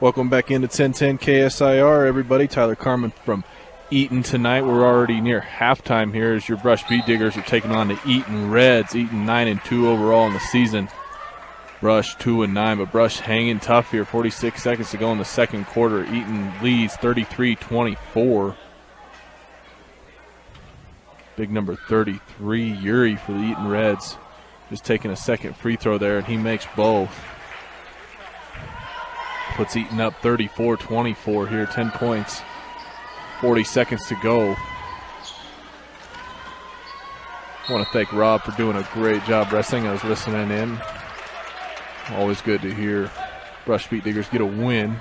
Welcome back into 1010 KSIR, everybody. Tyler Carmin from Eaton tonight. We're already near halftime here as your Brush Beat Diggers are taking on the Eaton Reds. Eaton 9-2 overall in the season. Brush 2-9, but Brush hanging tough here. 46 seconds to go in the second quarter. Eaton leads 33-24. Big number 33, Yuri for the Eaton Reds. Just taking a second free throw there, and he makes both. Puts Eaton up 34-24 here, 10 points, 40 seconds to go. I want to thank Rob for doing a great job wrestling. I was listening in. Always good to hear Brush Beat Diggers get a win.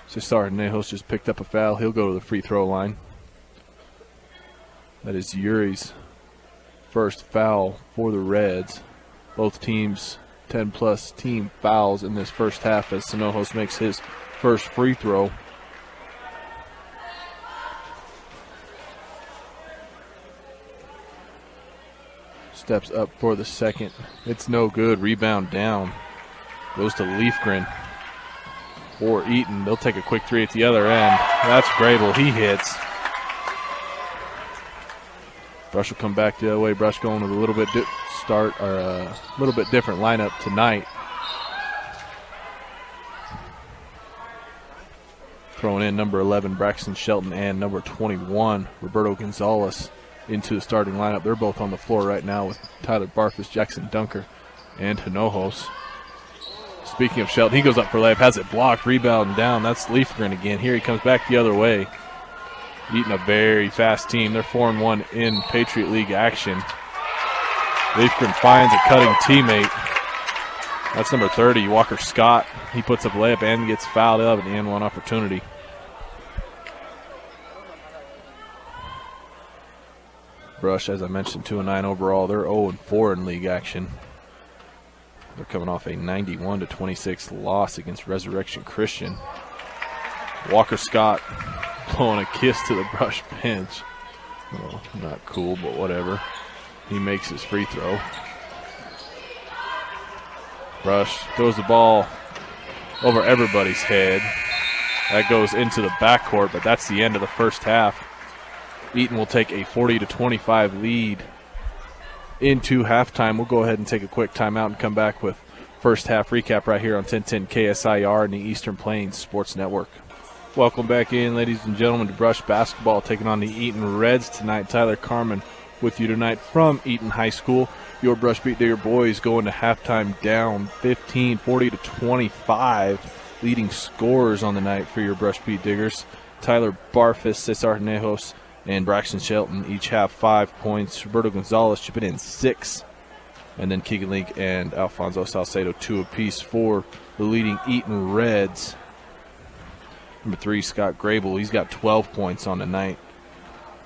KSIR Nejos just picked up a foul. He'll go to the free throw line. That is Yuri's first foul for the Reds. Both teams 10-plus team fouls in this first half as Sonojos makes his first free throw. Steps up for the second. It's no good. Rebound down. Goes to Leafgren for Eaton. They'll take a quick three at the other end. That's Grable. He hits. Brush will come back the other way. Brush going with a little bit different lineup tonight. Throwing in number 11 Braxton Shelton and number 21 Roberto Gonzalez into the starting lineup. They're both on the floor right now with Tyler Barfus, Jackson Dunker, and Hinojos. Speaking of Shelton, he goes up for layup, has it blocked, rebound down. That's Leafgren again. Here he comes back the other way. Eaton a very fast team. They're 4-1 in Patriot League action. Leafgren finds a cutting teammate. That's number 30, Walker Scott. He puts up a layup and gets fouled up at the end one opportunity. Brush, as I mentioned, 2-9 overall. They're 0-4 in league action. They're coming off a 91-26 loss against Resurrection Christian. Walker Scott blowing a kiss to the Brush bench. Well, not cool, but whatever. He makes his free throw. Brush throws the ball over everybody's head. That goes into the backcourt, but that's the end of the first half. Eaton will take a 40-25 lead into halftime. We'll go ahead and take a quick timeout and come back with first half recap right here on 1010 KSIR and the Eastern Plains Sports Network. Welcome back in, ladies and gentlemen, to Brush Basketball, taking on the Eaton Reds tonight. Tyler Carmin with you tonight from Eaton High School. Your Brush Beat Digger boys going to halftime down 15, 40-25. Leading scorers on the night for your Brush Beat Diggers. Tyler Barfus, KSIR Nejos, and Braxton Shelton each have 5 points. Roberto Gonzalez chipping in 6. And then Keegan Leak and Alfonso Salcedo 2 apiece for the leading Eaton Reds. Number 3, Scott Grable, he's got 12 points on the night.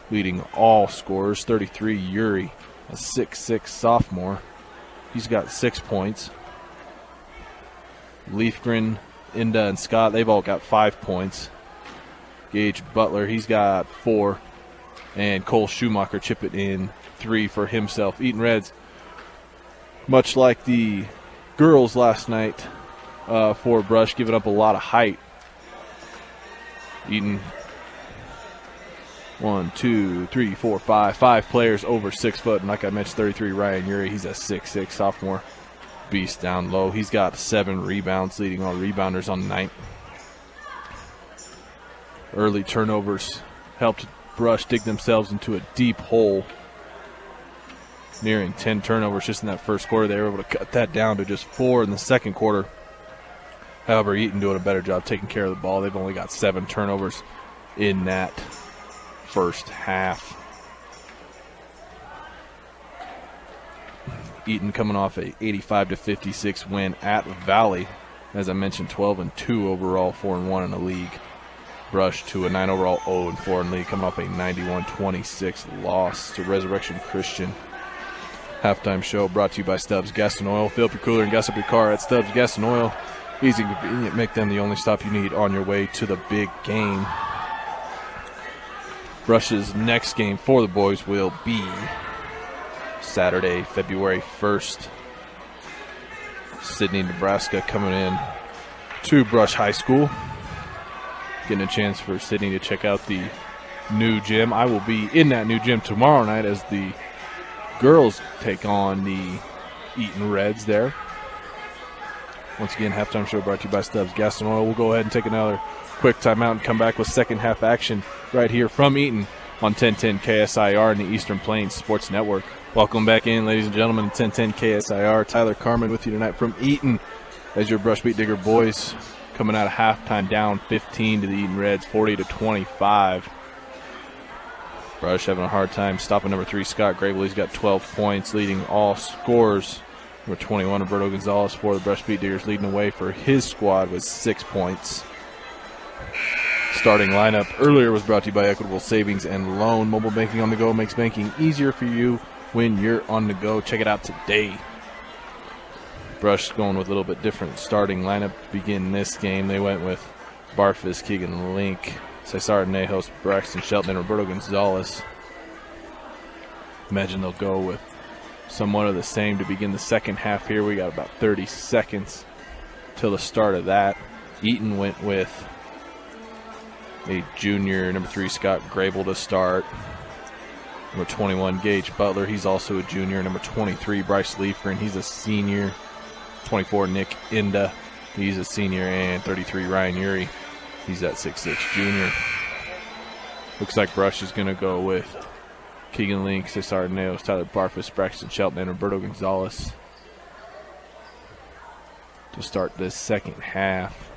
Leading all scorers, 33, Yuri, a 6'6 sophomore. He's got 6 points. Leafgren, Inda, and Scott, they've all got 5 points. Gage Butler, he's got 4. And Cole Schumacher chipping in 3 for himself. Eaton Reds, much like the girls last night for Brush, giving up a lot of height. Eaton, 1, 2, 3, 4, 5. 5 players over 6 foot. And like I mentioned, 33, Ryan Yuri, he's a 6'6 sophomore beast down low. He's got 7 rebounds, leading all rebounders on the night. Early turnovers helped Brush dig themselves into a deep hole. Nearing 10 turnovers just in that first quarter. They were able to cut that down to just 4 in the second quarter. However, Eaton doing a better job taking care of the ball. They've only got 7 turnovers in that first half. Eaton coming off a 85-56 win at Valley. As I mentioned, 12-2 overall, 4-1 in the league. Brush 2-9 overall, 0-4 in the league, coming off a 91-26 loss to Resurrection Christian. Halftime show brought to you by Stubbs Gas and Oil. Fill up your cooler and gas up your car at Stubbs Gas and Oil. Easy and convenient. Make them the only stop you need on your way to the big game. Brush's next game for the boys will be Saturday, February 1st. Sidney, Nebraska coming in to Brush High School. Getting a chance for Sydney to check out the new gym. I will be in that new gym tomorrow night as the girls take on the Eaton Reds there. Once again, halftime show brought to you by Stubbs Gas and Oil. We'll go ahead and take another quick timeout and come back with second half action right here from Eaton on 1010 KSIR and the Eastern Plains Sports Network. Welcome back in, ladies and gentlemen, 1010 KSIR. Tyler Carmin with you tonight from Eaton as your Brush Beat Digger boys coming out of halftime down 15 to the Eaton Reds, 40-25. Brush having a hard time stopping number 3, Scott Grable. He's got 12 points, leading all scores. Number 21, Roberto Gonzalez for the Brush Beat Diggers, leading away for his squad with 6 points. Starting lineup earlier was brought to you by Equitable Savings and Loan. Mobile banking on the go makes banking easier for you when you're on the go. Check it out today. Brush going with a little bit different starting lineup to begin this game. They went with Barfus, Keegan Link, Cesar Nejos, Braxton Shelton, and Roberto Gonzalez. Imagine they'll go with somewhat of the same to begin the second half here. We got about 30 seconds till the start of that. Eaton went with a junior, number 3, Scott Grable to start. Number 21, Gage Butler. He's also a junior. Number 23, Bryce Leifgren. He's a senior. 24, Nick Inda. He's a senior. And 33, Ryan Urey. He's that 6'6 junior. Looks like Brush is going to go with Keegan Link, Cesar Neos, Tyler Barfus, Braxton Shelton, and Roberto Gonzalez to start this second half.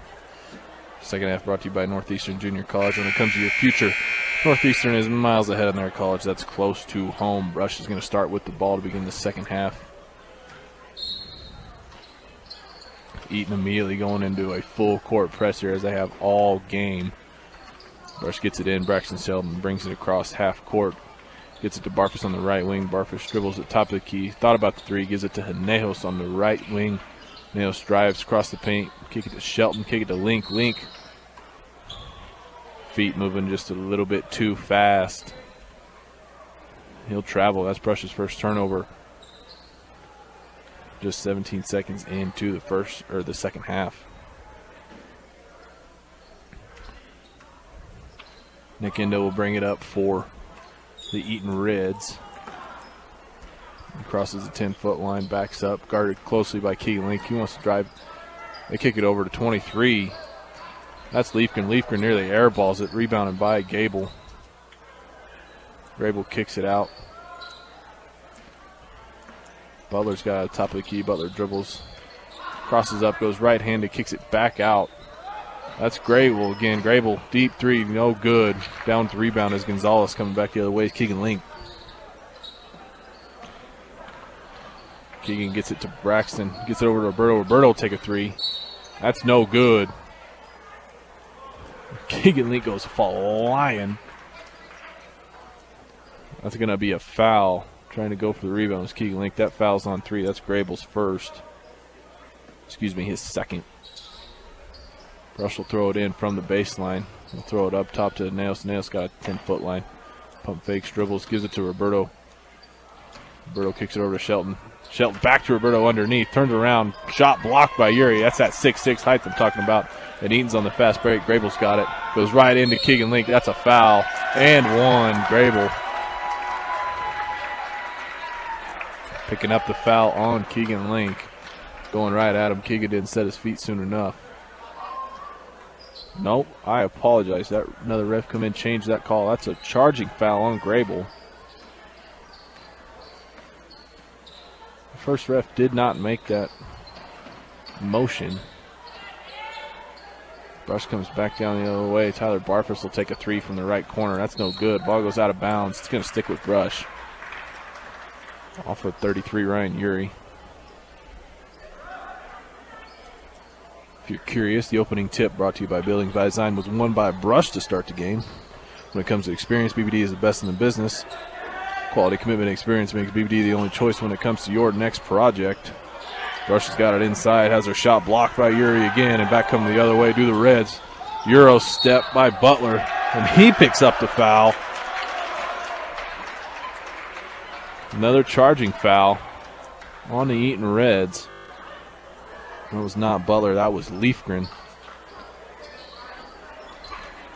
Second half brought to you by Northeastern Junior College. When it comes to your future, Northeastern is miles ahead in their college. That's close to home. Brush is going to start with the ball to begin the second half. Eaton immediately going into a full court press here as they have all game. Brush gets it in. Braxton Shelton brings it across half court. Gets it to Barfus on the right wing. Barfus dribbles at top of the key. Thought about the three. Gives it to Nejos on the right wing. Nejos drives across the paint. Kick it to Shelton. Kick it to Link. Link. Feet moving just a little bit too fast. He'll travel. That's Brush's first turnover. Just 17 seconds into the second half. Nick Endo will bring it up for the Eaton Reds. He crosses the 10-foot line, backs up, guarded closely by Keegan Link. He wants to drive. They kick it over to 23. That's Leifgren. Leifgren nearly airballs it, rebounded by Gable. Grable kicks it out. Butler's got it top of the key. Butler dribbles, crosses up, goes right-handed, kicks it back out. That's Grable again. Grable, deep three, no good. Down to rebound as Gonzalez coming back the other way. Keegan Link. Keegan gets it to Braxton. Gets it over to Roberto. Roberto will take a three. That's no good. Keegan Link goes flying. That's going to be a foul. Trying to go for the rebound is Keegan Link. That foul's on three. That's Grable's first. Excuse me, his second. Brush will throw it in from the baseline. He'll throw it up top to Nails. Nails got a 10-foot line. Pump fakes, dribbles, gives it to Roberto. Roberto kicks it over to Shelton. Shelton back to Roberto underneath. Turns around. Shot blocked by Urey. That's that 6'6 height I'm talking about. And Eaton's on the fast break. Grable's got it. Goes right into Keegan Link. That's a foul. And one. Grable picking up the foul on Keegan Link. Going right at him. Keegan didn't set his feet soon enough. Nope, I apologize. That another ref come in, change that call. That's a charging foul on Grable. The first ref did not make that motion. Brush comes back down the other way. Tyler Barfus will take a three from the right corner. That's no good. Ball goes out of bounds. It's going to stick with Brush. Off for 33, Ryan Urey. If you're curious, the opening tip brought to you by Buildings by Design was won by Brush to start the game. When it comes to experience, BBD is the best in the business. Quality, commitment, and experience makes BBD the only choice when it comes to your next project. Brush has got it inside, has her shot blocked by Urey again, and back come the other way do the Reds. Euro step by Butler, and he picks up the foul. Another charging foul on the Eaton Reds. That was not Butler, that was Leifgren.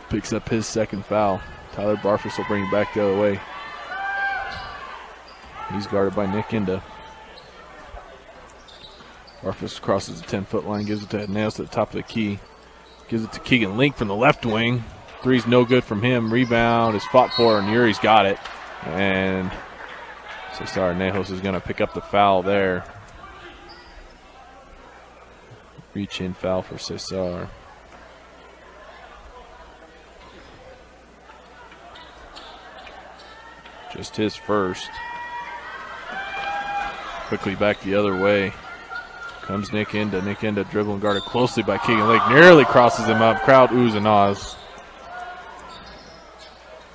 Picks up his second foul. Tyler Barfus will bring it back the other way. He's guarded by Nick Inda. Barfus crosses the 10-foot line, gives it to Nails to the top of the key. Gives it to Keegan Link from the left wing. Three's no good from him. Rebound is fought for, and Yuri's got it. And Cesar Nejos is going to pick up the foul there. Reach in foul for Cesar. Just his first. Quickly back the other way. Comes Nick Inda. Nick Inda dribbling, guarded closely by Keegan Lake. Nearly crosses him up. Crowd oohs and ahs.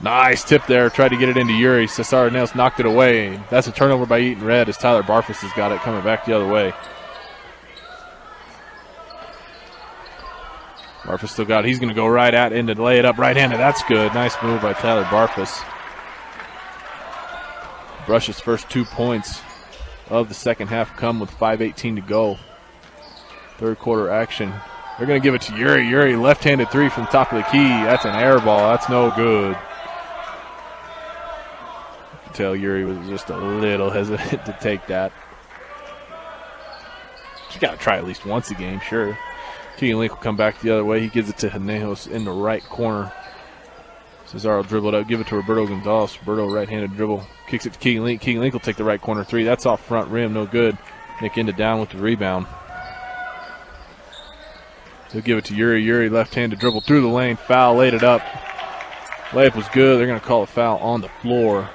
Nice tip there. Tried to get it into Yuri. Cesar Nails knocked it away. That's a turnover by Eaton Red as Tyler Barfus has got it coming back the other way. Barfus still got it. He's going to go right at Inda to lay it up right-handed. That's good. Nice move by Tyler Barfus. Brush's first 2 points of the second half come with 5:18 to go. Third quarter action. They're going to give it to Yuri. Yuri, left-handed three from top of the key. That's an air ball. That's no good. You can tell Yuri was just a little hesitant to take that. You got to try at least once a game, sure. Keegan Link will come back the other way. He gives it to Hinejos in the right corner. Cesar will dribble it up, give it to Roberto Gonzalez. Roberto, right-handed dribble, kicks it to Keegan Link. Keegan Link will take the right corner three. That's off front rim, no good. Nick Inda down with the rebound. He'll give it to Yuri. Yuri, left-handed dribble through the lane. Foul, laid it up. Layup was good. They're going to call a foul on the floor.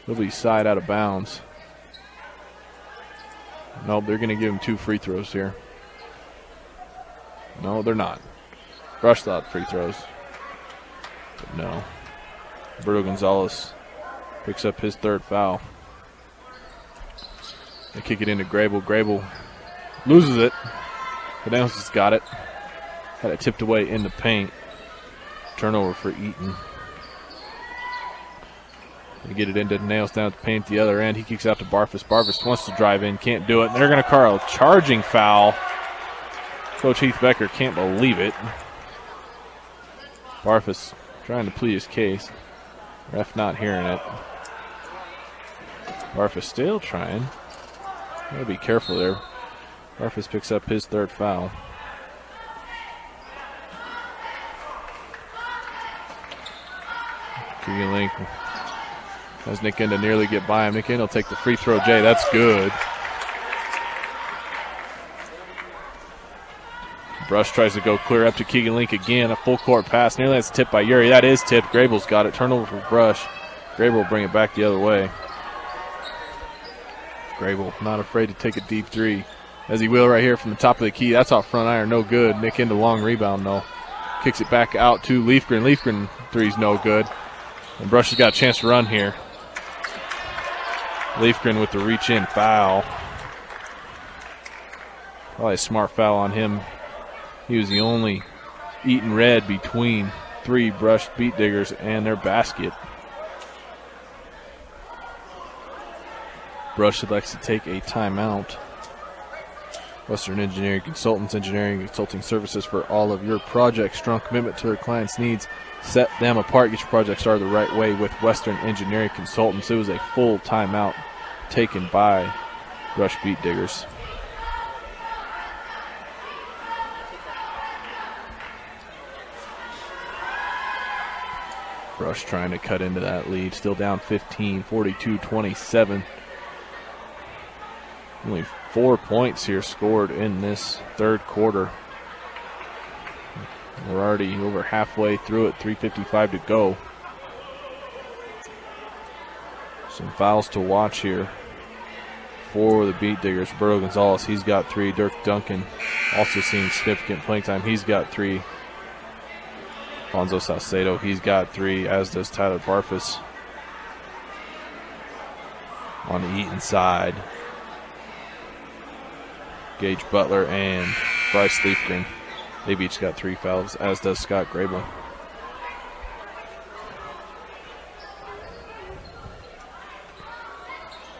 He'll be side out of bounds. Nope, they're going to give him 2 free throws here. No, they're not. Brush thought free throws. But no. Roberto Gonzalez picks up his third foul. They kick it into Grable. Grable loses it. Canales has got it. Had it tipped away in the paint. Turnover for Eaton. They get it into Nails down at the paint at the other end. He kicks out to Barfus. Barfus wants to drive in, can't do it. And they're going to call a charging foul. Coach Heath Becker can't believe it. Barfus trying to plead his case. Ref not hearing it. Barfus still trying. Gotta be careful there. Barfus picks up his third foul. Keegan Link has Nick Inda nearly get by him. Nick Inda will take the free throw. Jay, that's good. Brush tries to go clear up to Keegan Link again. A full court pass. Nearly that's tipped by Yuri. That is tipped. Grable's got it. Turnover for Brush. Grable will bring it back the other way. Grable not afraid to take a deep three. As he will right here from the top of the key. That's off front iron. No good. Nick Inda long rebound though. Kicks it back out to Leafgren. Leafgren three's no good. And Brush has got a chance to run here. Leafgren with the reach in foul. Probably a smart foul on him. He was the only Eaton Red between 3 Brush beat diggers and their basket. Brush elects to take a timeout. Western Engineering Consultants, engineering and consulting services for all of your projects. Strong commitment to their clients' needs. Set them apart. Get your project started the right way with Western Engineering Consultants. It was a full timeout taken by Brush beat diggers. Brush trying to cut into that lead. Still down 15, 42-27. Only 4 points here scored in this third quarter. We're already over halfway through it, 3:55 to go. Some fouls to watch here for the beat diggers. Roberto Gonzalez, he's got 3. Dirk Duncan also seeing significant playing time. He's got 3. Alfonso Salcedo, he's got 3, as does Tyler Barfus on the Eaton side. Gage Butler and Bryce Leafgren, they've each got 3 fouls, as does Scott Grable.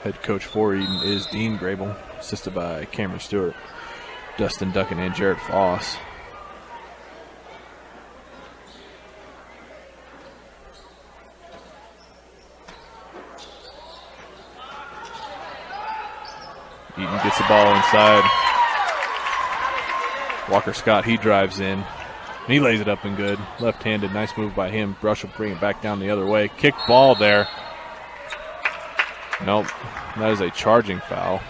Head coach for Eaton is Dean Grable, assisted by Cameron Stewart, Dustin Duncan, and Jared Foss. Eaton gets the ball inside. Walker Scott, he drives in. He lays it up and good. Left-handed, nice move by him. Brush will bring it back down the other way. Kick ball there. Nope, that is a charging foul.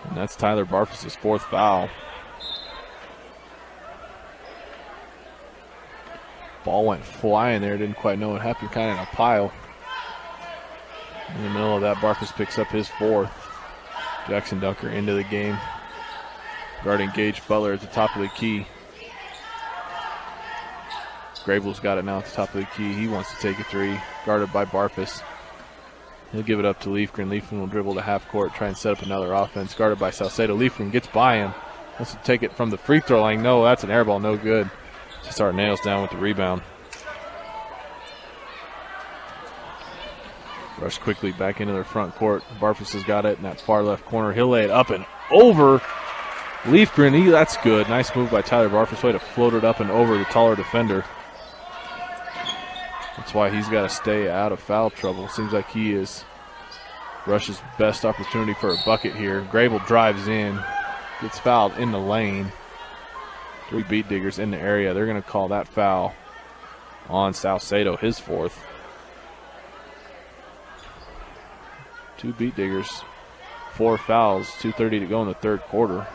And that's Tyler Barfus' 4th foul. Ball went flying there, didn't quite know what happened, kind of in a pile. In the middle of that, Barfus picks up his 4th. Jackson Dunker into the game. Guarding Gage Butler at the top of the key. Grable's got it now at the top of the key. He wants to take a 3, guarded by Barfus. He'll give it up to Leifgren. Leifgren will dribble to half court, try and set up another offense. Guarded by Salcedo. Leifgren gets by him. Wants to take it from the free throw line. No, that's an air ball, no good. Start nails down with the rebound. Rush quickly back into their front court. Barfus has got it in that far left corner. He'll lay it up and over. Leifgren, that's good. Nice move by Tyler Barfus. Way to float it up and over the taller defender. That's why he's got to stay out of foul trouble. Seems like he is Rush's best opportunity for a bucket here. Grable drives in. Gets fouled in the lane. 3 beat diggers in the area. They're going to call that foul on Salcedo, his 4th. 2 beat diggers, 4 fouls, 2:30 to go in the 3rd quarter.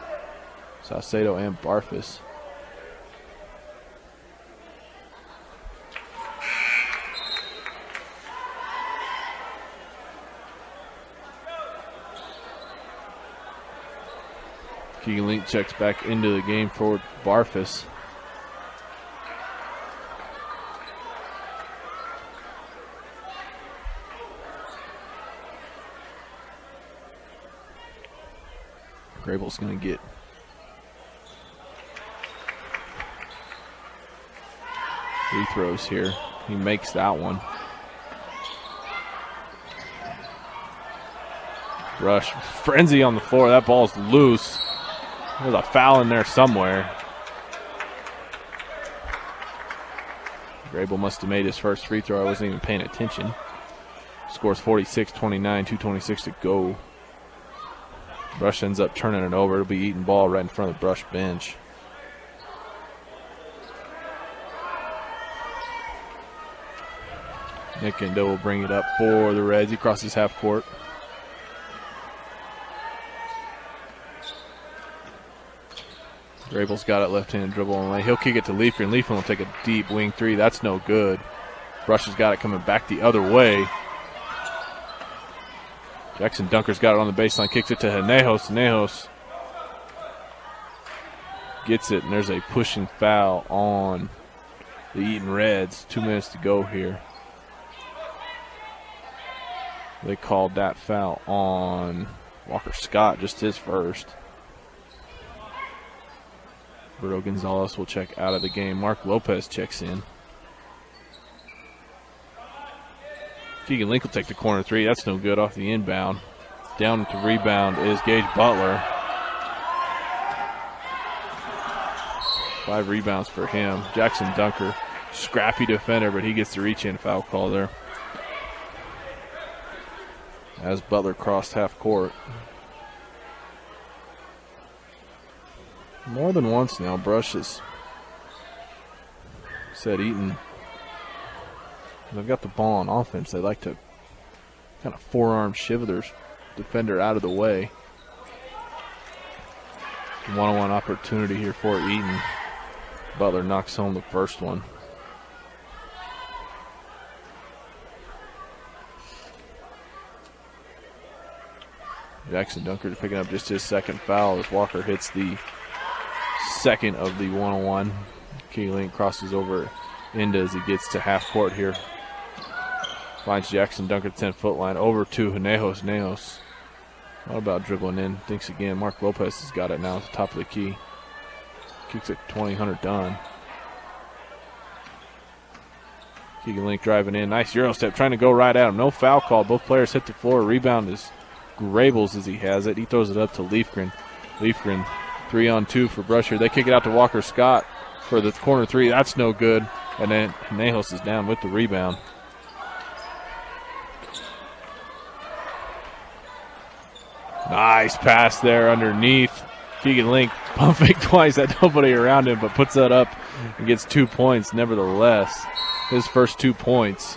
Salcedo and Barfus. Keegan Link checks back into the game for Barfus. Grable's going to get free throws here. He makes that one. Rush, frenzy on the floor. That ball's loose. There's a foul in there somewhere. Grable must have made his first free throw. I wasn't even paying attention. Scores 46-29, 2:26 to go. Brush ends up turning it over. It'll be Eaton ball right in front of the Brush bench. Nick Endo will bring it up for the Reds. He crosses half court. Grable's got it, left-handed dribble on the lane. He'll kick it to Leifgren. Leifgren will take a deep wing 3. That's no good. Brush has got it coming back the other way. Jackson Dunker's got it on the baseline, kicks it to Hinejos. Hinejos gets it, and there's a pushing foul on the Eaton Reds. 2 minutes to go here. They called that foul on Walker Scott, just his first. Roberto Gonzalez will check out of the game. Mark Lopez checks in. Keegan Link will take the corner 3. That's no good off the inbound. Down to rebound is Gage Butler. 5 rebounds for him. Jackson Dunker, scrappy defender, but he gets the reach-in foul call there. As Butler crossed half court. More than once now, Brush has said Eaton, they've got the ball on offense. They like to kind of forearm shiv their defender out of the way. One-on-one opportunity here for Eaton. Butler knocks home the first one. Jackson Dunker picking up just his 2nd foul as Walker hits the 2nd of the one-on-one. Keeling crosses over into as he gets to half court here. Finds Jackson Dunker 10-foot line over to Hinejos. Hinejos, what about dribbling in? Thinks again. Mark Lopez has got it now at the top of the key. Kicks it 20, Hunter Dunn. Keegan Link driving in. Nice Euro step, trying to go right at him. No foul call. Both players hit the floor. Rebound is Grables as he has it. He throws it up to Leifgren. Leifgren 3-on-2 for Brush here. They kick it out to Walker Scott for the corner 3. That's no good. And then Nejos is down with the rebound. Nice pass there underneath. Keegan Link pump fake twice, had nobody around him, but puts that up and gets 2 points nevertheless. His first 2 points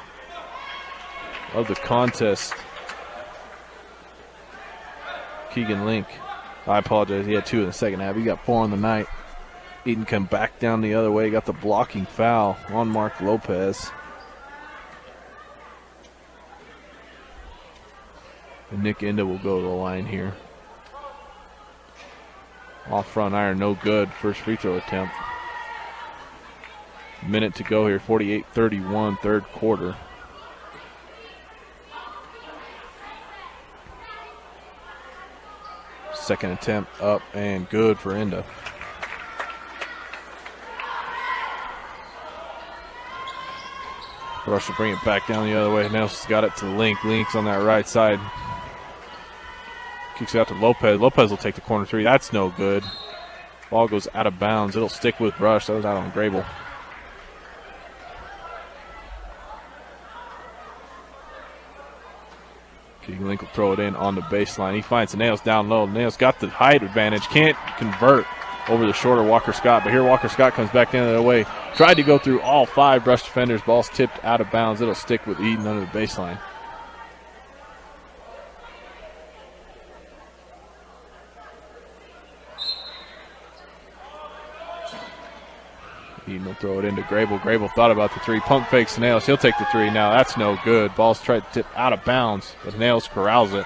of the contest. Keegan Link, I apologize, he had 2 in the second half. He got 4 on the night. Eaton come back down the other way, got the blocking foul on Mark Lopez. And Nick Enda will go to the line here. Off front iron, no good. First free throw attempt. Minute to go here, 48-31, third quarter. Second attempt up and good for Enda. Rush will bring it back down the other way. Nelson's got it to Link. Link's on that right side. Kicks it out to Lopez. Lopez will take the corner three. That's no good. Ball goes out of bounds. It'll stick with Rush. That was out on Grable. Keegan Link will throw it in on the baseline. He finds the Nails down low. Nails got the height advantage. Can't convert over the shorter Walker Scott. But here Walker Scott comes back down the other way. Tried to go through all 5 rush defenders. Ball's tipped out of bounds. It'll stick with Eaton under the baseline. Eaton will throw it into Grable. Grable thought about the three. Pump fakes Nails. He'll take the three now. That's no good. Ball's tried to tip out of bounds, but Nails corrals it.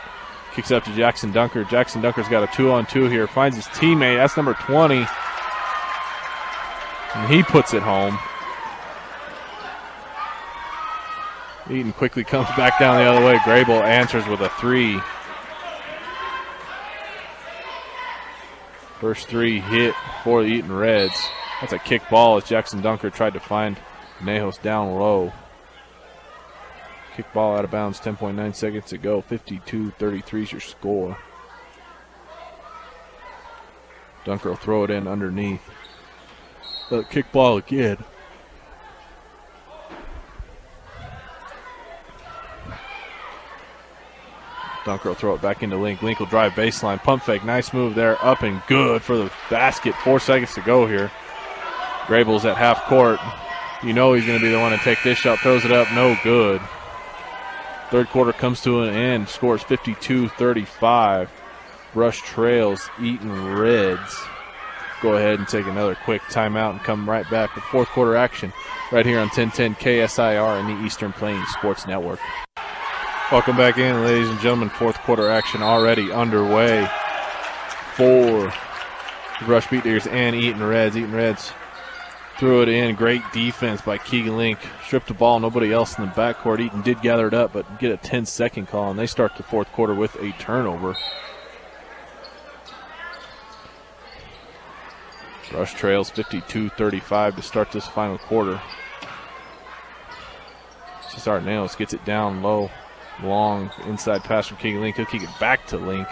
Kicks up to Jackson Dunker. Jackson Dunker's got a 2-on-2 here. Finds his teammate. That's number 20. And he puts it home. Eaton quickly comes back down the other way. Grable answers with a 3. First 3 hit for the Eaton Reds. That's a kick ball as Jackson Dunker tried to find Nejos down low. Kick ball out of bounds, 10.9 seconds to go. 52-33 is your score. Dunker will throw it in underneath. The kick ball again. Dunker will throw it back into Link. Link will drive baseline. Pump fake. Nice move there. Up and good for the basket. 4 seconds to go here. Grable's at half court. You know he's going to be the one to take this shot. Throws it up. No good. Third quarter comes to an end. Scores 52-35. Rush trails Eaton Reds. Go ahead and take another quick timeout and come right back with fourth quarter action right here on 1010 KSIR and the Eastern Plains Sports Network. Welcome back in, ladies and gentlemen. Fourth quarter action already underway for the Rush Beatniks and Eaton Reds. Eaton Reds threw it in. Great defense by Keegan Link. Stripped the ball. Nobody else in the backcourt. Eaton did gather it up, but get a 10-second call, and they start the fourth quarter with a turnover. Rush trails 52-35 to start this final quarter. KSIR Nails gets it down low. Long inside pass from Keegan Link. He'll kick it back to Link.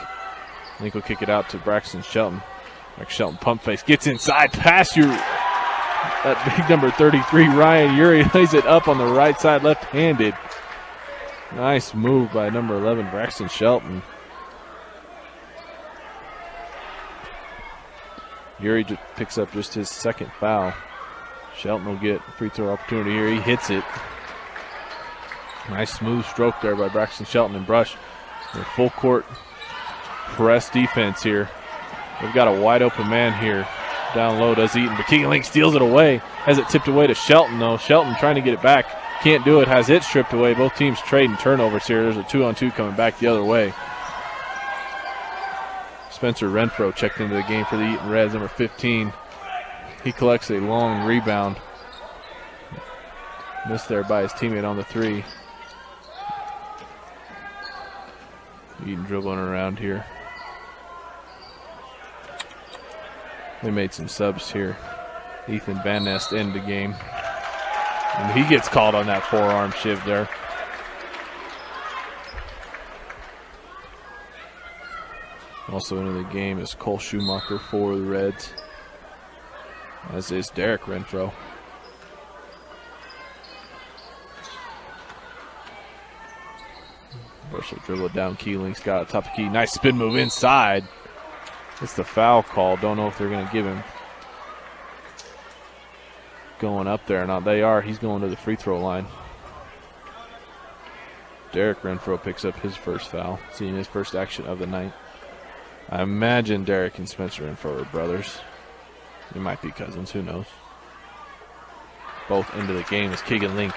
Link will kick it out to Braxton Shelton. Braxton Shelton pump face. Gets inside. Pass your that big number 33, Ryan Uri, lays it up on the right side, left-handed. Nice move by number 11, Braxton Shelton. Uri just picks up just his second foul. Shelton will get a free throw opportunity here. He hits it. Nice smooth stroke there by Braxton Shelton and Brush. They're full court press defense here. They've got a wide open man here. Down low does Eaton, but Keegan Link steals it away. Has it tipped away to Shelton though. Shelton trying to get it back. Can't do it. Has it stripped away. Both teams trading turnovers here. There's a 2-on-2 coming back the other way. Spencer Renfro checked into the game for the Eaton Reds, number 15. He collects a long rebound. Missed there by his teammate on the 3. Eaton dribbling around here. They made some subs here. Ethan Van Nest in the game. And he gets called on that forearm shiv there. Also into the game is Cole Schumacher for the Reds, as is Derek Renfro. Brush will dribble it down. Keeling's got it top of key. Nice spin move inside. It's the foul call. Don't know if they're going to give him going up there or not. They are. He's going to the free throw line. Derek Renfro picks up his first foul, seeing his first action of the night. I imagine Derek and Spencer Renfro are brothers. They might be cousins. Who knows? Both into the game as Keegan Link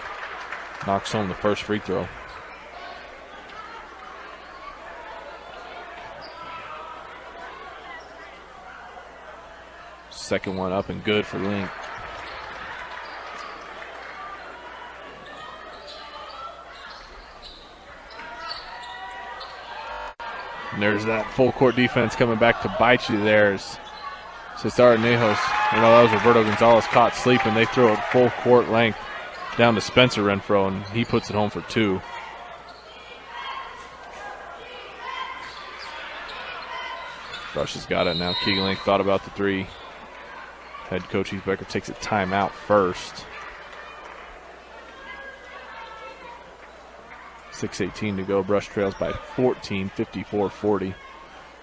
knocks home the first free throw. Second one up and good for Link. And there's that full court defense coming back to bite you there. KSIR Nejos, that was Roberto Gonzalez caught sleeping. They throw it full court length down to Spencer Renfro, and he puts it home for 2. Brush has got it now. Keegan Link thought about the 3. Head coach Heath Becker takes a timeout first. 6:18 to go. Brush trails by 14, 54-40.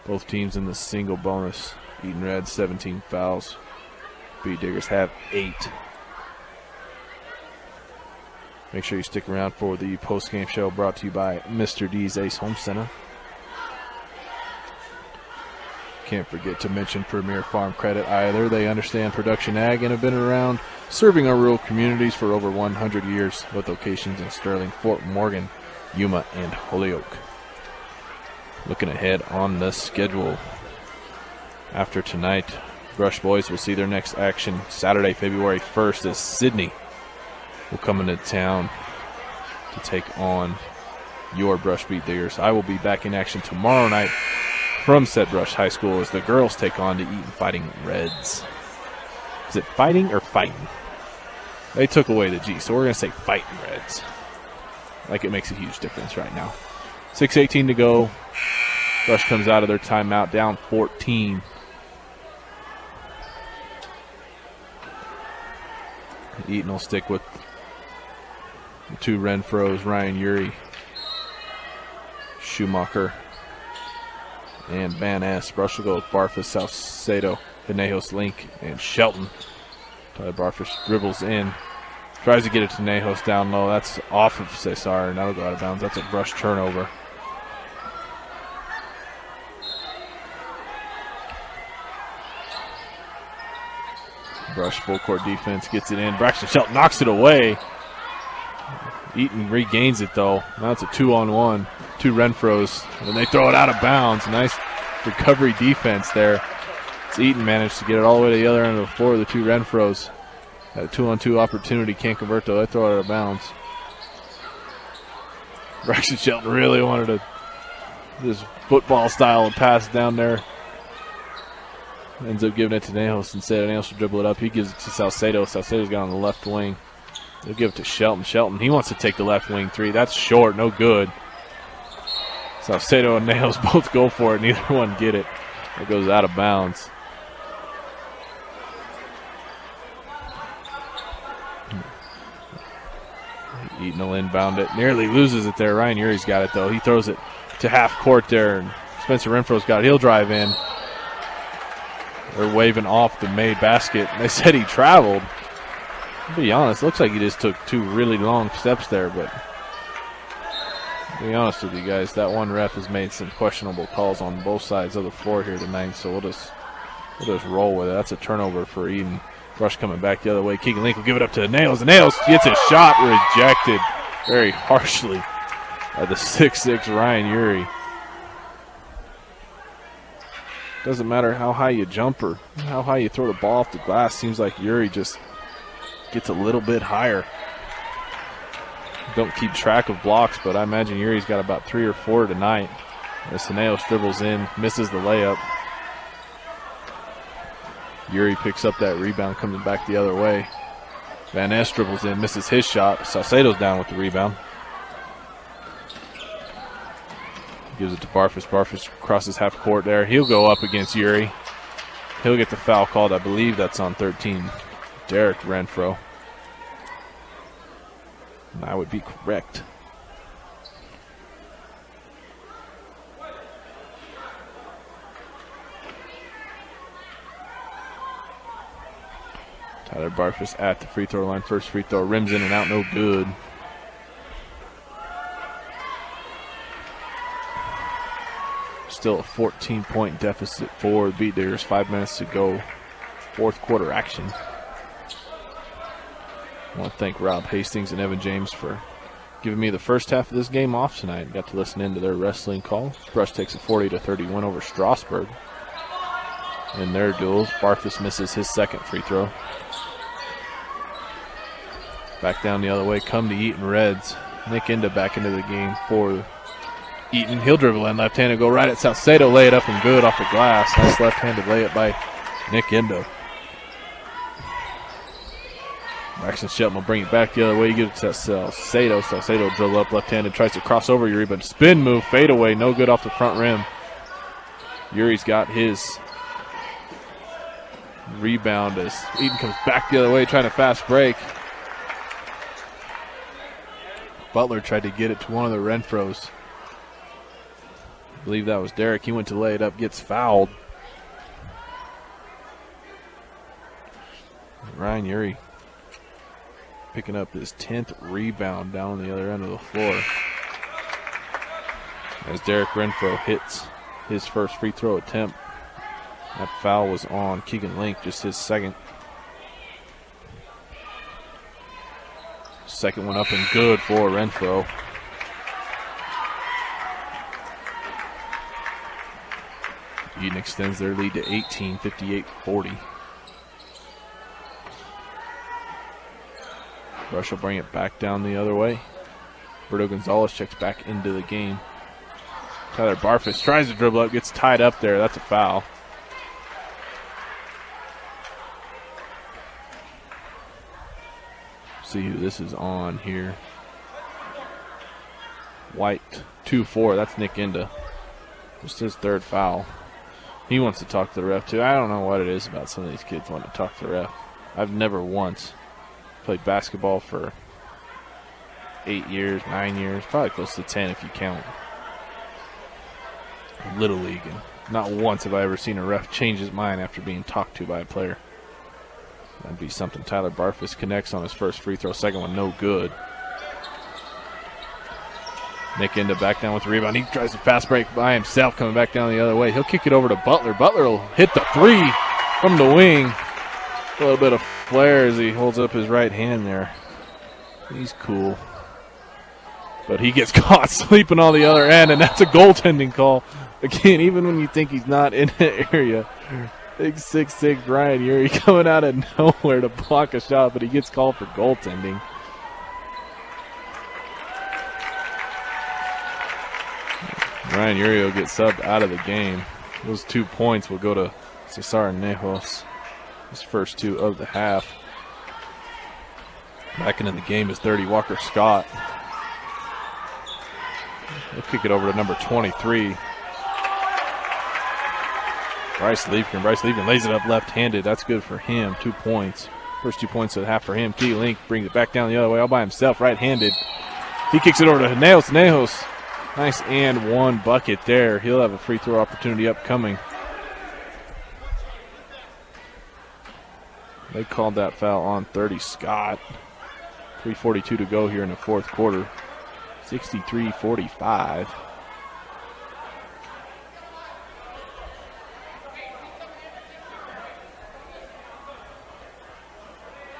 Both teams in the single bonus. Eaton Reds 17 fouls. B Diggers have 8. Make sure you stick around for the post-game show brought to you by Mr. D's Ace Home Center. Can't forget to mention Premier Farm Credit either. They understand production ag and have been around serving our rural communities for over 100 years with locations in Sterling, Fort Morgan, Yuma, and Holyoke. Looking ahead on the schedule. After tonight, Brush Boys will see their next action Saturday, February 1st as Sydney will come into town to take on your Brush Beat Diggers. I will be back in action tomorrow night from said Brush High School as the girls take on the Eaton Fighting Reds. Is it fighting or fighting? They took away the G, so we're going to say Fighting Reds. Like it makes a huge difference right now. 6:18 to go. Brush comes out of their timeout down 14. Eaton will stick with the 2 Renfros, Ryan Urey, Schumacher, and Van Ness. Brush will go with Barfus, Salcedo, Nejos, Link, and Shelton. Tyler Barfus dribbles in. Tries to get it to Nejos down low. That's off of KSIR, and that'll go out of bounds. That's a Brush turnover. Brush full court defense, gets it in. Braxton Shelton knocks it away. Eaton regains it though. Now it's a 2-on-1. 2 Renfros, and they throw it out of bounds. Nice recovery defense there. As Eaton managed to get it all the way to the other end of the floor. The 2 Renfros had a 2-on-2 opportunity, can't convert though. They throw it out of bounds. Braxton Shelton really wanted this football style of pass down there. Ends up giving it to Nejos instead. Nejos will dribble it up. He gives it to Salcedo. Salcedo's got on the left wing. They'll give it to Shelton. Shelton, he wants to take the left wing 3. That's short, no good. Salcedo and Nejos both go for it. Neither one get it. It goes out of bounds. Eaton will inbound it. Nearly loses it there. Ryan Urey's got it, though. He throws it to half court there, and Spencer Renfro's got it. He'll drive in. They're waving off the made basket. They said he traveled. To be honest, looks like he just took 2 really long steps there, but to be honest with you guys, that one ref has made some questionable calls on both sides of the floor here tonight, so we'll just roll with it. That's a turnover for Eaton. Brush coming back the other way. Keegan Link will give it up to Nails. The Nails gets his shot rejected very harshly by the 6'6" Ryan Urey. Doesn't matter how high you jump or how high you throw the ball off the glass. Seems like Urey just gets a little bit higher. Don't keep track of blocks, but I imagine Urey's got about 3 or 4 tonight. As Saneos dribbles in, misses the layup. Urey picks up that rebound, coming back the other way. Van Ness dribbles in, misses his shot. Salcedo's down with the rebound. Gives it to Barfus. Barfus crosses half court there. He'll go up against Urey. He'll get the foul called. I believe that's on 13. Derek Renfro. And I would be correct. Tyler Barfus at the free throw line. First free throw rims in and out, no good. Still a 14-point deficit for the Beat Diggers. 5 minutes to go. Fourth quarter action. I want to thank Rob Hastings and Evan James for giving me the first half of this game off tonight. Got to listen into their wrestling call. Brush takes a 40-30 win over Strasburg. In their duels, Barfus misses his second free throw. Back down the other way, come to Eaton Reds. Nick Enda back into the game for Eaton. He'll dribble in left-handed, go right at Salcedo, lay it up and good off the glass. Nice left-handed layup by Nick Enda. Braxton Shelton will bring it back the other way. You get it to Salcedo. Salcedo dribble up left-handed, tries to cross over Yuri, but spin move, fade away, no good off the front rim. Yuri's got his rebound as Eaton comes back the other way, trying to fast break. Butler tried to get it to one of the Renfros. I believe that was Derek. He went to lay it up, gets fouled. Ryan Yuri picking up his 10th rebound down on the other end of the floor. As Derek Renfro hits his first free throw attempt. That foul was on Keegan Link, just his second. Second one up and good for Renfro. Eaton extends their lead to 18, 58-40. Rush will bring it back down the other way. Roberto Gonzalez checks back into the game. Tyler Barfus tries to dribble up, gets tied up there. That's a foul. See who this is on here. White, 2-4. That's Nick Enda. Just his third foul. He wants to talk to the ref, too. I don't know what it is about some of these kids wanting to talk to the ref. I've never once played basketball for 8 years, 9 years, probably close to 10 if you count Little League. And not once have I ever seen a ref change his mind after being talked to by a player. That'd be something. Tyler Barfus connects on his first free throw. Second one, no good. Nick Enda back down with the rebound. He tries to fast break by himself, coming back down the other way. He'll kick it over to Butler. Butler will hit the three from the wing. A little bit of flare as he holds up his right hand there. He's cool. But he gets caught sleeping on the other end, and that's a goaltending call. Again, even when you think he's not in the area. Big 6'6" Ryan Yuri coming out of nowhere to block a shot, but he gets called for goaltending. Ryan Yuri will get subbed out of the game. Those 2 points will go to Cesar Nejos. His first 2 of the half. Back into the game is 30 Walker Scott. He'll kick it over to number 23. Bryce Leafgren lays it up left-handed. That's good for him. 2 points. First 2 points of the half for him. Key Link brings it back down the other way all by himself, right-handed. He kicks it over to Nejos. Nejos, nice and one bucket there. He'll have a free throw opportunity upcoming. They called that foul on 30 Scott. 3:42 to go here in the fourth quarter. 63-45.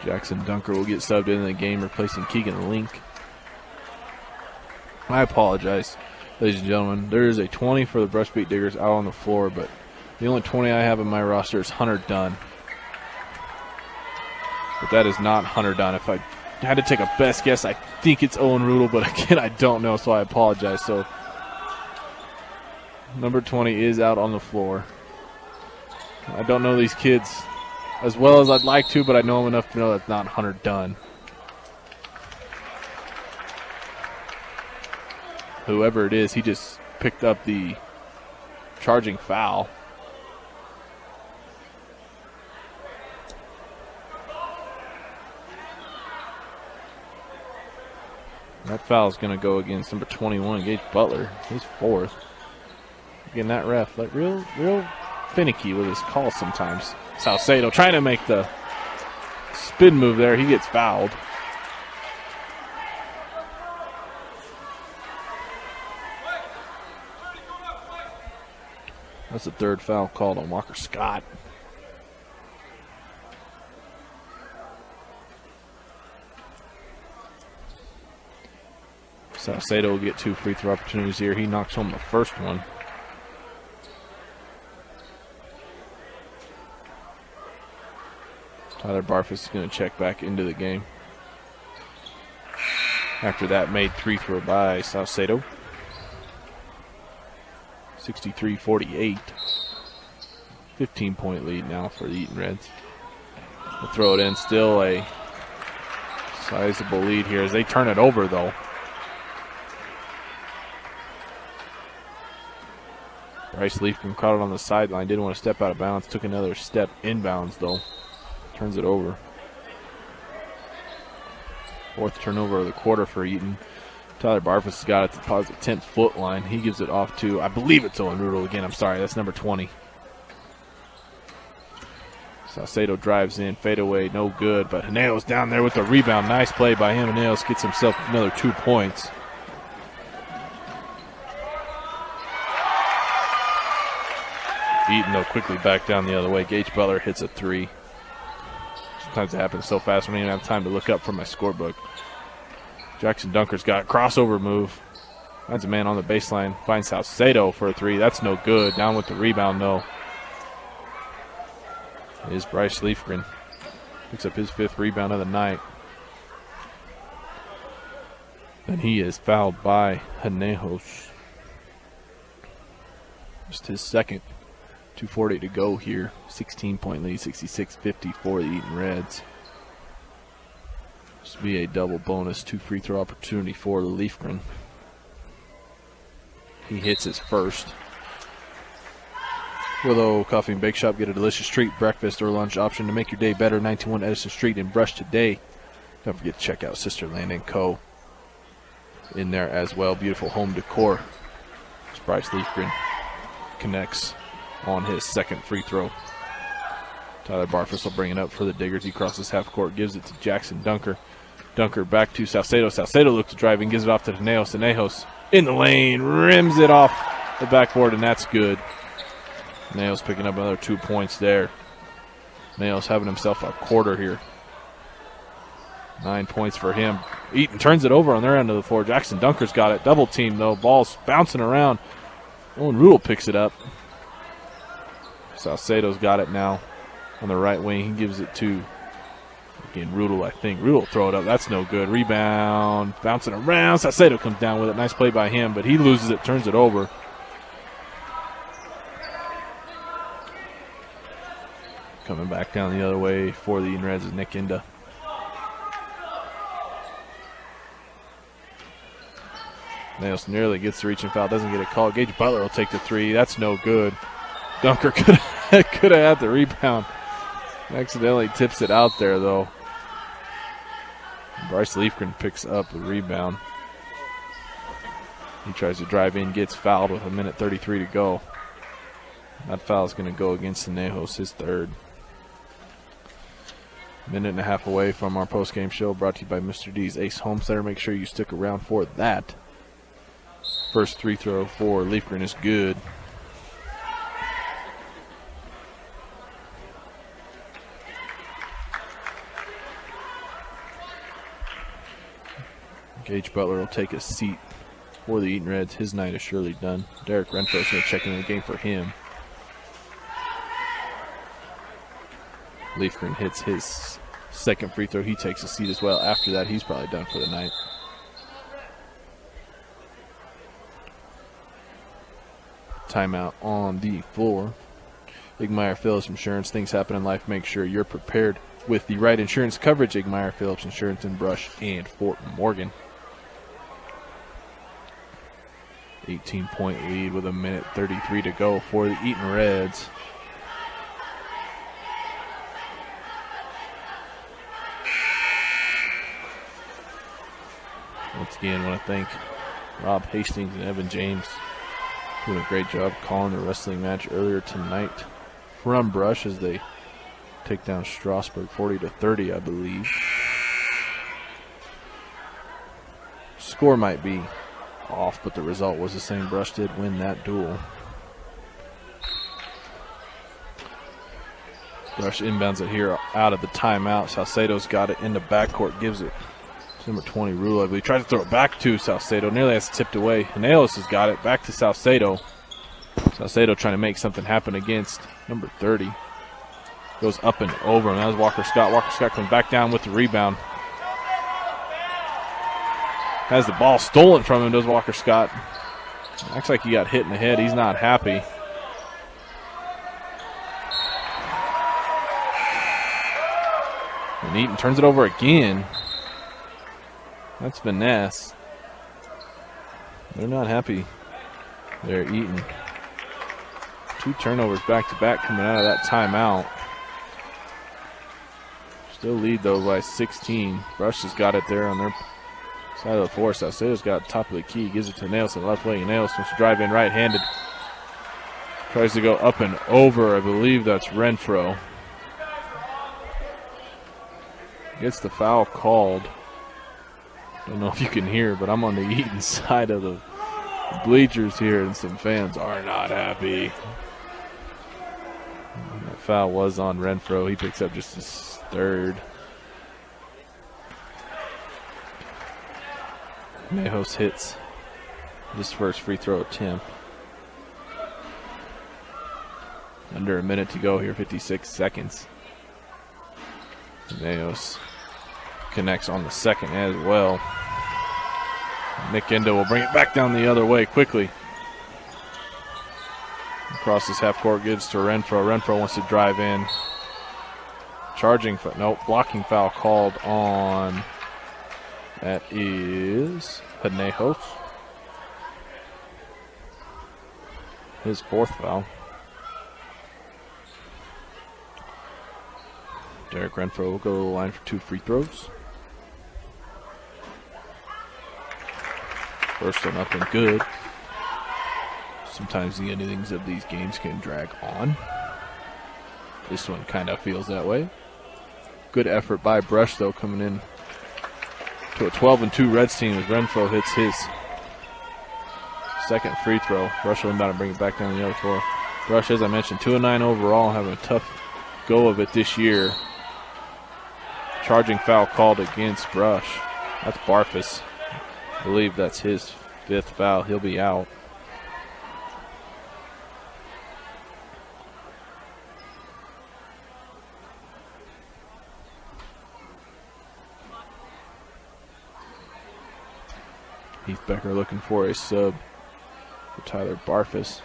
Jackson Dunker will get subbed into the game, replacing Keegan Link. I apologize, ladies and gentlemen. There is a 20 for the Brush Beat Diggers out on the floor, but the only 20 I have in my roster is Hunter Dunn. But that is not Hunter Dunn. If I had to take a best guess, I think it's Owen Rudel, but again, I don't know, so I apologize. So, number 20 is out on the floor. I don't know these kids as well as I'd like to, but I know them enough to know that's not Hunter Dunn. Whoever it is, he just picked up the charging foul. That foul is going to go against number 21, Gage Butler. His fourth. Again, that ref, like real finicky with his calls sometimes. Salcedo trying to make the spin move there. He gets fouled. That's the third foul called on Walker Scott. Salcedo will get 2 free throw opportunities here. He knocks home the first one. Tyler Barfus is going to check back into the game. After that made 3 throw by Salcedo. 63-48. 15-point lead now for the Eaton Reds. They'll throw it in. Still a sizable lead here as they turn it over, though. Bryce Leafman caught it on the sideline. Didn't want to step out of bounds. Took another step inbounds, though. Turns it over. 4th turnover of the quarter for Eaton. Tyler Barfus has got it to the positive 10-foot line. He gives it off to, I believe it's Owen Rudel again. I'm sorry, that's number 20. Salcedo drives in, fadeaway, no good. But Henneos down there with the rebound. Nice play by him. Henneos gets himself another 2 points. Eaton, though, quickly back down the other way. Gage Butler hits a 3. Sometimes it happens so fast I don't even have time to look up from my scorebook. Jackson Dunker's got a crossover move. Finds a man on the baseline. Finds Salcedo for a 3. That's no good. Down with the rebound, though, is Bryce Leafgren. Picks up his 5th rebound of the night. And he is fouled by Henneos. Just his 2nd. 2:40 to go here. 16-point lead, 66-50 for the Eaton Reds. This will be a double bonus 2 free throw opportunity for the Leafgren. He hits his first. Willow Coffee and Bake Shop. Get a delicious treat, breakfast, or lunch option to make your day better. 91 Edison Street in Brush today. Don't forget to check out Sister Land & Co. in there as well. Beautiful home decor. Bryce Leafgren connects on his 2nd free throw. Tyler Barfus will bring it up for the Diggers. He crosses half court, gives it to Jackson Dunker. Dunker back to Salcedo. Salcedo looks to drive and gives it off to Henneos. Henneos in the lane, rims it off the backboard, and that's good. Henneos picking up another 2 points there. Henneos having himself a quarter here. 9 points for him. Eaton turns it over on their end of the floor. Jackson Dunker's got it. Double team, though. Ball's bouncing around. Owen Rudel picks it up. Salcedo's got it now on the right wing. He gives it to, again, Rudel, I think. Rudel will throw it up. That's no good. Rebound. Bouncing around. Salcedo comes down with it. Nice play by him, but he loses it, turns it over. Coming back down the other way for the Eaton Reds is Nick Inda. Nails nearly gets the reaching foul. Doesn't get a call. Gage Butler will take the 3. That's no good. Dunker could have had the rebound. Accidentally tips it out there, though. Bryce Leafgren picks up the rebound. He tries to drive in, gets fouled with 1:33 to go. That foul is going to go against Henneos, his 3rd. Minute and a half away from our post-game show, brought to you by Mr. D's Ace Home Center. Make sure you stick around for that. First free throw for Leafgren is good. Gage Butler will take a seat for the Eaton Reds. His night is surely done. Derek Renfro's going to check into the game for him. Leafgren hits his 2nd free throw. He takes a seat as well. After that, he's probably done for the night. Timeout on the floor. Igmeyer Phillips Insurance. Things happen in life. Make sure you're prepared with the right insurance coverage. Igmeyer Phillips Insurance in Brush and Fort Morgan. 18-point lead with 1:33 to go for the Eaton Reds. Once again, I want to thank Rob Hastings and Evan James, doing a great job calling the wrestling match earlier tonight from Brush as they take down Strasburg 40-30, I believe. Score might be off, but the result was the same. Brush did win that duel. Brush inbounds it here out of the timeout. Salcedo's got it in the backcourt, gives it to number 20, Rule, I believe. Tries to throw it back to Salcedo. Nearly has tipped away. Hinelos has got it back to Salcedo. Salcedo trying to make something happen against number 30. Goes up and over, and that was Walker Scott. Walker Scott comes back down with the rebound. Has the ball stolen from him, does Walker Scott. Acts like he got hit in the head. He's not happy. And Eaton turns it over again. That's finesse. They're not happy. They're Eaton. 2 turnovers back-to-back coming out of that timeout. Still lead, though, by 16. Brush has got it there on their side of the floor. Salcedo's got top of the key. Gives it to Nelson left wing. Nelson wants to drive in right-handed. Tries to go up and over. I believe that's Renfro. Gets the foul called. Don't know if you can hear, but I'm on the Eaton side of the bleachers here, and some fans are not happy. That foul was on Renfro. He picks up just his 3rd. Mejos hits his first free throw attempt. Under a minute to go here, 56 seconds. Mejos connects on the second as well. Nick Endo will bring it back down the other way quickly. Across his half court, gives to Renfro. Renfro wants to drive in. Charging, blocking foul called on. That is Penejos. His 4th foul. Derek Renfro will go to the line for 2 free throws. First one up and good. Sometimes the endings of these games can drag on. This one kind of feels that way. Good effort by Brush, though, coming in to a 12-2 Reds team as Renfro hits his 2nd free throw. Brush will inbound and bring it back down the other floor. Brush, as I mentioned, 2-9 overall, having a tough go of it this year. Charging foul called against Brush. That's Barfus. I believe that's his 5th foul. He'll be out. Heath Becker looking for a sub for Tyler Barfus.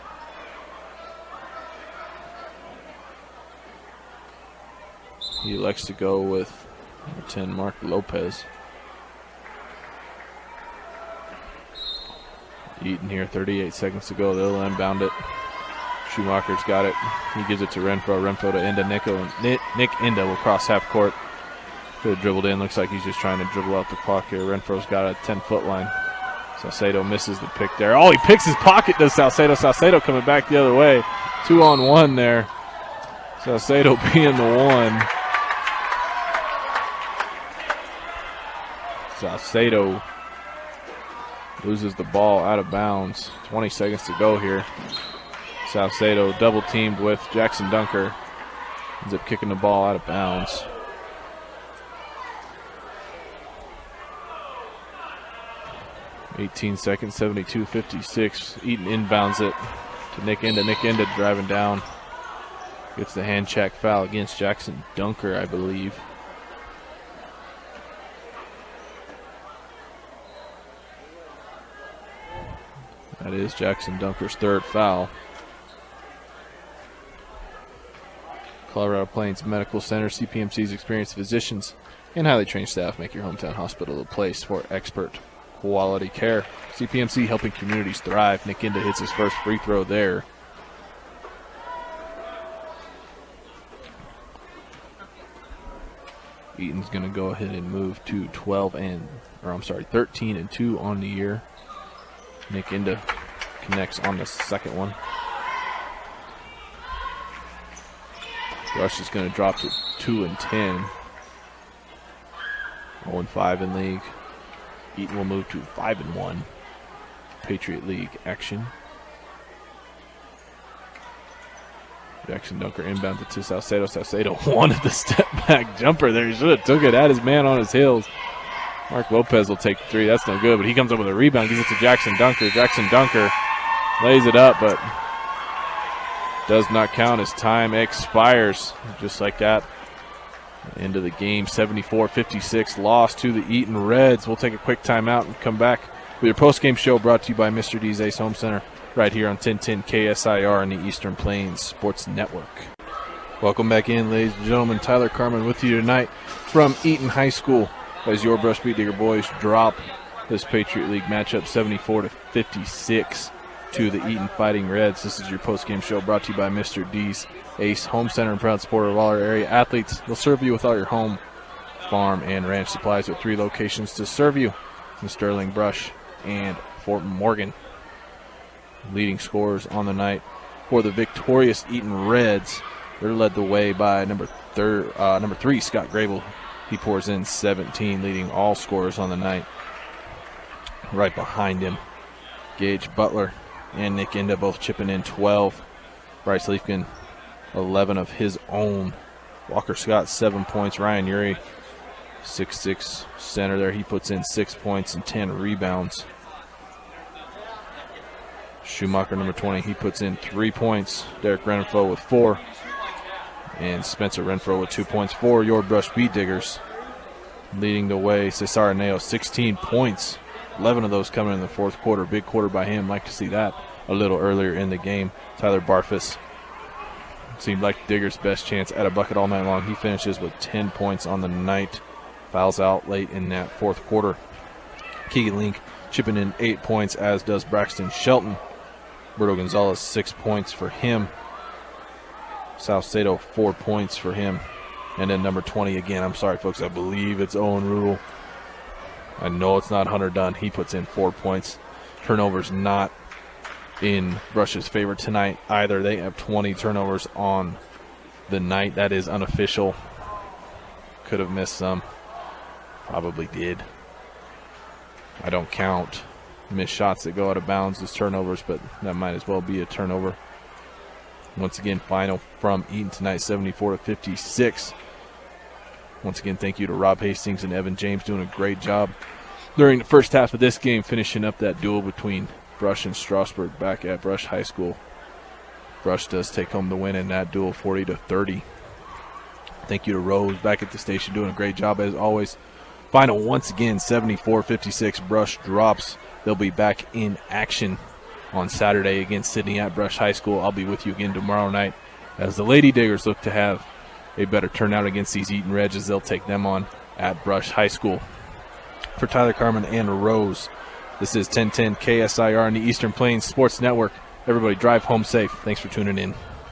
He elects to go with number 10, Mark Lopez. Eaton here, 38 seconds to go. They'll inbound it. Schumacher's got it. He gives it to Renfro. Renfro to Enda. Nick Enda will cross half court. Could have dribbled in. Looks like he's just trying to dribble out the clock here. Renfro's got a 10-foot line. Salcedo misses the pick there. Oh, he picks his pocket, does Salcedo. Salcedo coming back the other way. 2-on-1 there. Salcedo being the one. Salcedo loses the ball out of bounds. 20 seconds to go here. Salcedo double teamed with Jackson Dunker. Ends up kicking the ball out of bounds. .18 seconds, 72-56. Eaton inbounds it to Nick Enda. Nick Enda driving down. Gets the hand check foul against Jackson Dunker, I believe. That is Jackson Dunker's 3rd foul. Colorado Plains Medical Center, CPMC's experienced physicians and highly trained staff make your hometown hospital a place for expert quality care. CPMC helping communities thrive. Nick Enda hits his first free throw there. Eaton's going to go ahead and move to 13-2 on the year. Nick Enda connects on the second one. Rush is going to drop it 2-10. 0-5 in league. Eaton will move to 5-1. Patriot League action. Jackson Dunker inbound to Salcedo. Salcedo wanted the step back jumper there. He should have took it at his man on his heels. Mark Lopez will take the three. That's no good, but he comes up with a rebound. Gives it to Jackson Dunker. Jackson Dunker lays it up, but does not count as time expires. Just like that. End of the game, 74-56, loss to the Eaton Reds. We'll take a quick timeout and come back with your post-game show brought to you by Mr. D's Ace Home Center right here on 1010 KSIR and the Eastern Plains Sports Network. Welcome back in, ladies and gentlemen. Tyler Carmin with you tonight from Eaton High School as your Brush Beat Digger boys drop this Patriot League matchup 74-56 to the Eaton Fighting Reds. This is your post-game show brought to you by Mr. D's Ace Home Center and proud supporter of all our area athletes. They'll serve you with all your home, farm, and ranch supplies with 3 locations to serve you in Sterling, Brush, and Fort Morgan. Leading scorers on the night for the victorious Eaton Reds. They're led the way by number 3, Scott Grable. He pours in 17, leading all scorers on the night. Right behind him, Gage Butler and Nick Enda both chipping in 12. Bryce Leafkin, 11 of his own. Walker Scott, 7 points. Ryan Urey, 6'6" center there. He puts in 6 points and 10 rebounds. Schumacher, number 20, he puts in 3 points. Derek Renfro with 4. And Spencer Renfro with 2 points for your Brush Beat Diggers. Leading the way, Cesar Neo, 16 points. 11 of those coming in the fourth quarter. Big quarter by him. Like to see that a little earlier in the game. Tyler Barfus seemed like Digger's best chance at a bucket all night long. He finishes with 10 points on the night. Fouls out late in that fourth quarter. Keegan Link chipping in 8 points, as does Braxton Shelton. Berto Gonzalez, 6 points for him. Salcedo, 4 points for him. And then number 20 again. I'm sorry, folks. I believe it's Owen Rudel. I know it's not Hunter Dunn. He puts in 4 points. Turnovers not in Brush's favor tonight either. They have 20 turnovers on the night. That is unofficial. Could have missed some. Probably did. I don't count missed shots that go out of bounds as turnovers, but that might as well be a turnover. Once again, final from Eaton tonight, 74-56. Once again, thank you to Rob Hastings and Evan James doing a great job during the first half of this game, finishing up that duel between Brush and Strasburg back at Brush High School. Brush does take home the win in that duel, 40-30. Thank you to Rose back at the station doing a great job as always. Final once again, 74-56. Brush drops. They'll be back in action on Saturday against Sydney at Brush High School. I'll be with you again tomorrow night as the Lady Diggers look to have a better turnout against these Eaton Reds as they'll take them on at Brush High School. For Tyler Carmin and Rose, this is 1010 KSIR and the Eastern Plains Sports Network. Everybody drive home safe. Thanks for tuning in.